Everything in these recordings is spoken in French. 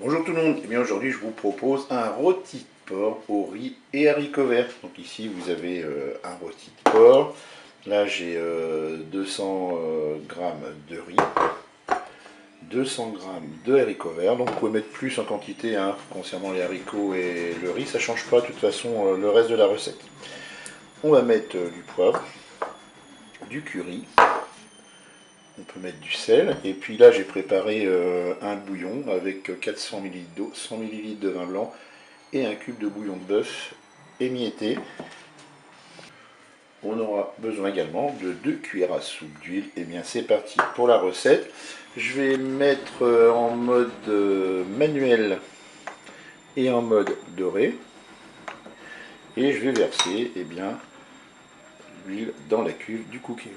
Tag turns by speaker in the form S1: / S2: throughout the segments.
S1: Bonjour tout le monde, et bien aujourd'hui je vous propose un rôti de porc au riz et haricots verts. Donc ici vous avez un rôti de porc, là j'ai 200 grammes de riz, 200 grammes de haricots verts, donc vous pouvez mettre plus en quantité concernant les haricots et le riz, ça ne change pas de toute façon le reste de la recette. On va mettre du poivre, du curry, on peut mettre du sel, et puis là j'ai préparé un bouillon avec 400 ml d'eau, 100 ml de vin blanc et un cube de bouillon de bœuf émietté. On aura besoin également de 2 cuillères à soupe d'huile. Et bien c'est parti pour la recette. Je vais mettre en mode manuel et en mode doré. Et je vais verser l'huile dans la cuve du Cookéo.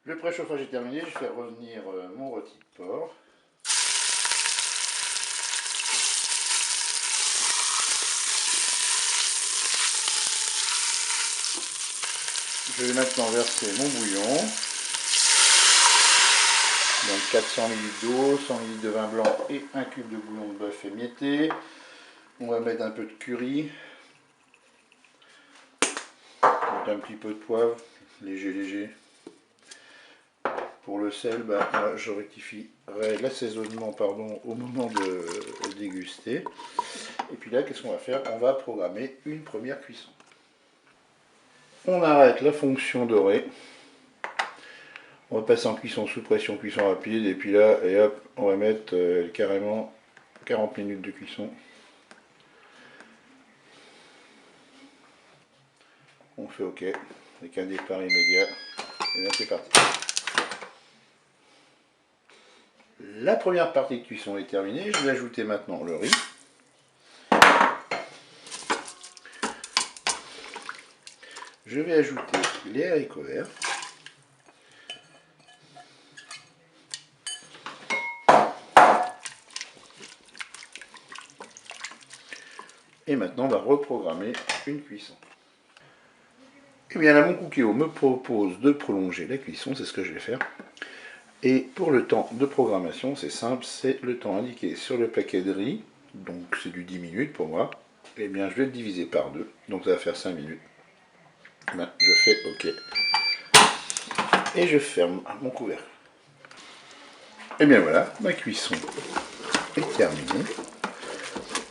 S1: Le préchauffage est terminé, je vais faire revenir mon rôti de porc. Je vais maintenant verser mon bouillon. Donc 400 ml d'eau, 100 ml de vin blanc et un cube de bouillon de bœuf émietté. On va mettre un peu de curry. Un petit peu de poivre, léger. Pour le sel, je rectifierai l'assaisonnement au moment de déguster. Et puis là, qu'est-ce qu'on va faire? On va programmer une première cuisson. On arrête la fonction dorée. On va passer en cuisson sous pression, cuisson rapide. Et puis là, et hop, on va mettre carrément 40 minutes de cuisson. On fait OK, avec un départ immédiat. Et bien c'est parti. La première partie de cuisson est terminée. Je vais ajouter maintenant le riz. Je vais ajouter les haricots verts. Et maintenant, on va reprogrammer une cuisson. Et bien là, mon Cookéo me propose de prolonger la cuisson, c'est ce que je vais faire. Et pour le temps de programmation, c'est simple, c'est le temps indiqué sur le paquet de riz. Donc c'est du 10 minutes pour moi. Et bien je vais le diviser par 2, donc ça va faire 5 minutes. Je fais OK. Et je ferme mon couvercle. Et bien voilà, ma cuisson est terminée.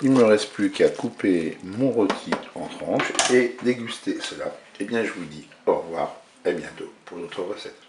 S1: Il ne me reste plus qu'à couper mon rôti en tranches et déguster cela. Et bien je vous dis au revoir, à bientôt pour d'autres recettes.